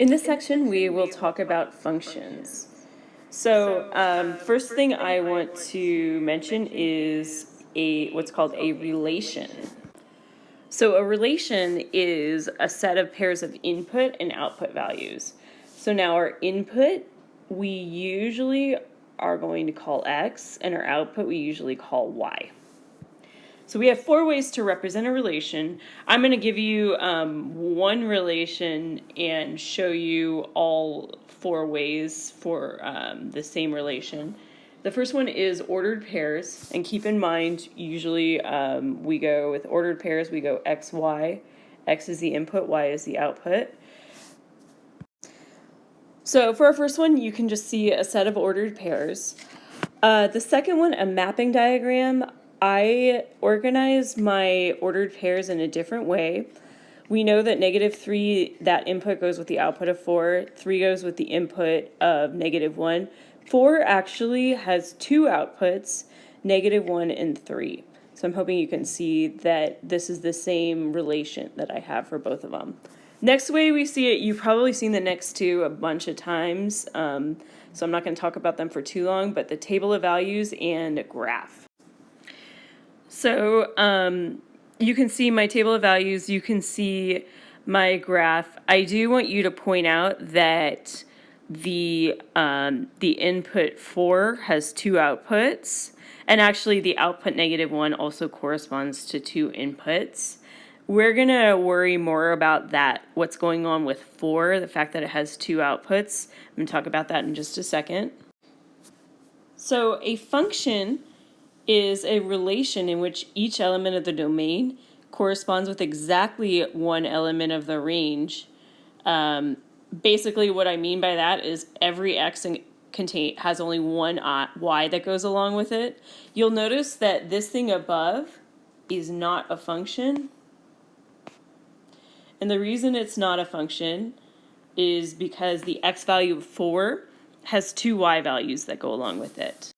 In this section, we will talk about functions. So first thing I want to mention is what's called a relation. So a relation is a set of pairs of input and output values. So now our input, we usually are going to call x, and our output we usually call y. So we have 4 ways to represent a relation. I'm going to give you one relation and show you all 4 ways for the same relation. The first one is ordered pairs, and keep in mind, usually we go with ordered pairs, we go x, y. X is the input, y is the output. So for our first one, you can just see a set of ordered pairs. The second one, a mapping diagram, I organize my ordered pairs in a different way. We know that -3, that input goes with the output of 4. 3 goes with the input of -1. 4 actually has 2 outputs, -1 and 3. So I'm hoping you can see that this is the same relation that I have for both of them. Next way we see it, you've probably seen the next two a bunch of times, so I'm not going to talk about them for too long, but the table of values and graph. So you can see my table of values, you can see my graph. I do want you to point out that the input 4 has 2 outputs, and actually the output -1 also corresponds to 2 inputs. We're going to worry more about that, what's going on with 4, the fact that it has 2 outputs. I'm going to talk about that in just a second. So a function is a relation in which each element of the domain corresponds with exactly one element of the range. Basically what I mean by that is every x has only one y that goes along with it. You'll notice that this thing above is not a function. And the reason it's not a function is because the x value of 4 has 2 y values that go along with it.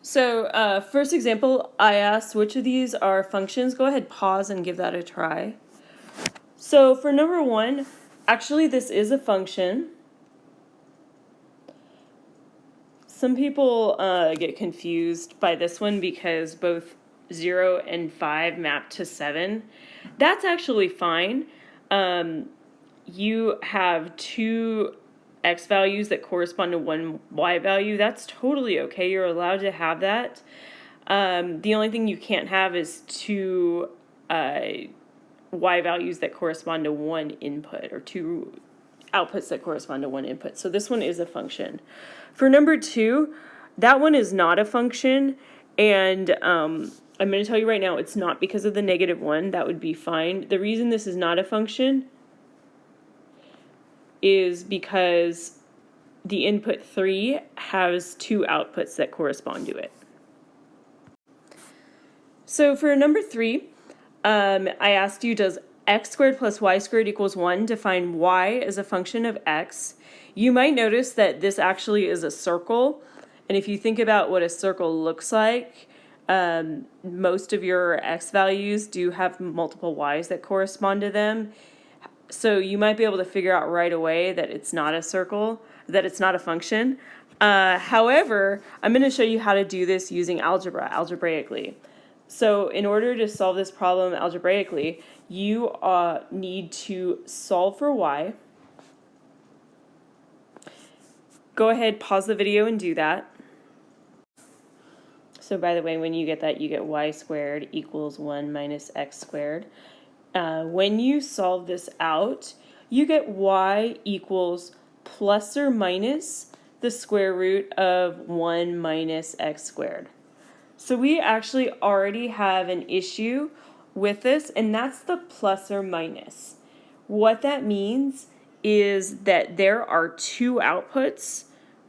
So first example, I asked which of these are functions. Go ahead, pause and give that a try. So for number 1, actually this is a function. Some people get confused by this one because both 0 and 5 map to 7. That's actually fine. You have 2 x values that correspond to 1 y value. That's totally okay. You're allowed to have that. The only thing you can't have is 2 y values that correspond to 1 input, or 2 outputs that correspond to 1 input. So this one is a function. For number 2, that one is not a function, and I'm going to tell you right now it's not because of the -1. That would be fine. The reason this is not a function is because the input 3 has 2 outputs that correspond to it. So for number 3, I asked you, does x squared plus y squared equals 1 define y as a function of x? You might notice that this actually is a circle, and if you think about what a circle looks like, most of your x values do have multiple y's that correspond to them. So you might be able to figure out right away that it's not a circle, that it's not a function. However, I'm going to show you how to do this using algebraically. So in order to solve this problem algebraically, you need to solve for y. Go ahead, pause the video and do that. So by the way, when you get that, you get y squared equals 1 minus x squared. When you solve this out, you get y equals plus or minus the square root of 1 minus x squared. So we actually already have an issue with this, and that's the plus or minus. What that means is that there are 2 outputs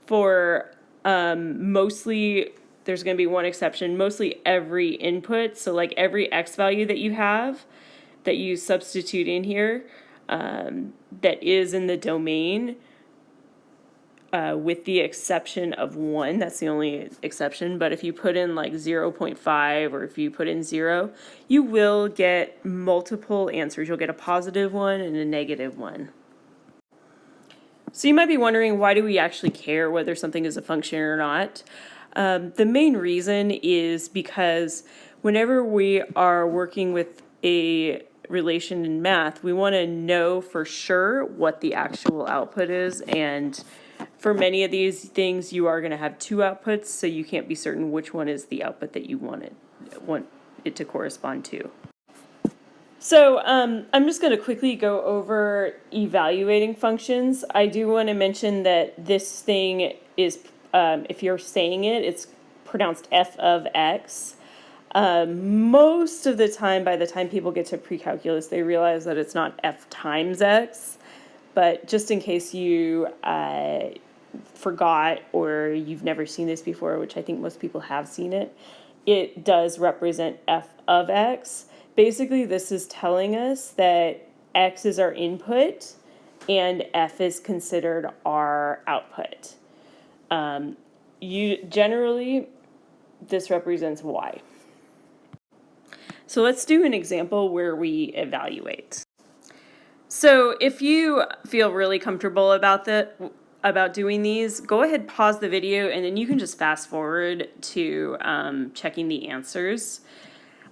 for mostly, there's going to be one exception, mostly every input. So like every x value that you have, that you substitute in here, that is in the domain, with the exception of 1, that's the only exception. But if you put in like 0.5 or if you put in 0, you will get multiple answers. You'll get a positive one and a negative one. So you might be wondering, why do we actually care whether something is a function or not? The main reason is because whenever we are working with a relation in math, we want to know for sure what the actual output is. And for many of these things, you are going to have two outputs, so you can't be certain which one is the output that you want it to correspond to. So I'm just going to quickly go over evaluating functions. I do want to mention that this thing is, if you're saying it, it's pronounced f of x. Most of the time, by the time people get to precalculus, they realize that it's not f times x. But just in case you forgot or you've never seen this before, which I think most people have seen it, it does represent f of x. Basically, this is telling us that x is our input and f is considered our output. Generally, this represents y. So let's do an example where we evaluate. So if you feel really comfortable about doing these, go ahead, pause the video, and then you can just fast forward to checking the answers.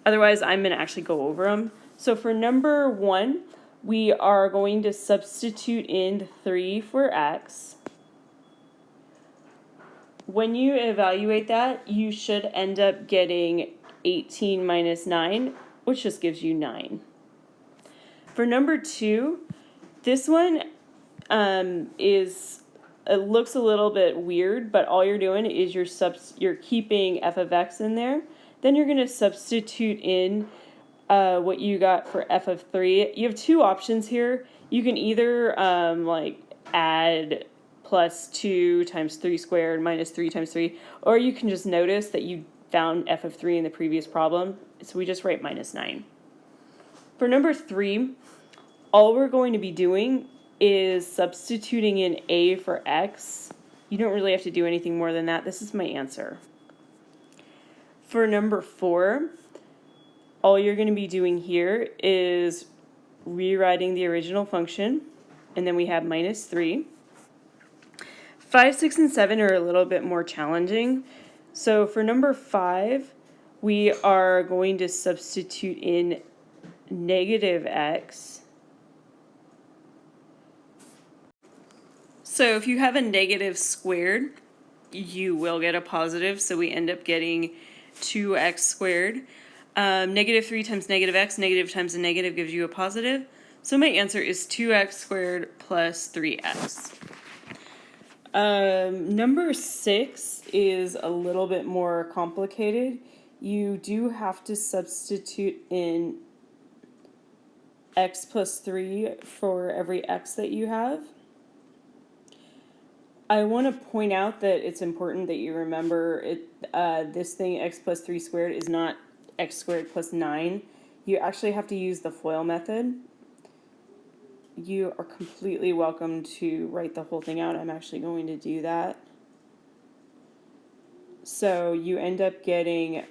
Otherwise, I'm going to actually go over them. So for number 1, we are going to substitute in 3 for x. When you evaluate that, you should end up getting 18 minus 9, which just gives you 9. For number 2, this one it looks a little bit weird, but all you're doing is you're keeping f of x in there. Then you're going to substitute in what you got for f of 3. You have two options here. You can either add plus 2 times 3 squared minus 3 times 3, or you can just notice that you found f of 3 in the previous problem, so we just write minus 9. For number 3, all we're going to be doing is substituting in a for x. You don't really have to do anything more than that. This is my answer. For number 4, all you're going to be doing here is rewriting the original function, and then we have minus 3. 5, 6, and 7 are a little bit more challenging. So for number 5, we are going to substitute in negative x. So if you have a negative squared, you will get a positive, so we end up getting 2x squared. Negative 3 times negative x, negative times a negative gives you a positive. So my answer is 2x squared plus 3x. Number 6 is a little bit more complicated. You do have to substitute in x plus 3 for every x that you have. I want to point out that it's important that you remember this thing, x plus 3 squared, is not x squared plus 9. You actually have to use the FOIL method. You are completely welcome to write the whole thing out. I'm actually going to do that. So you end up getting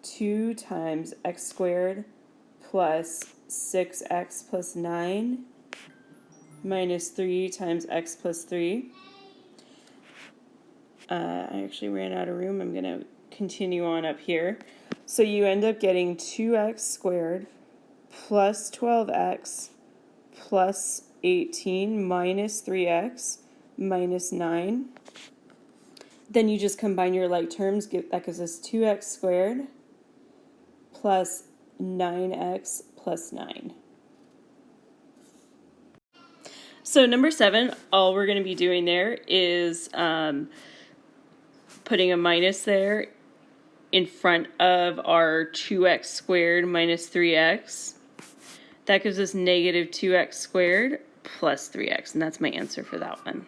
2 times x squared plus 6x plus 9 minus 3 times x plus 3. I actually ran out of room. I'm going to continue on up here. So you end up getting 2x squared plus 12x plus 18 minus 3x minus 9. Then you just combine your like terms. That gives us 2x squared plus 9x plus 9. So number 7, all we're going to be doing there is putting a minus there in front of our 2x squared minus 3x. That gives us negative 2x squared plus 3x, and that's my answer for that one.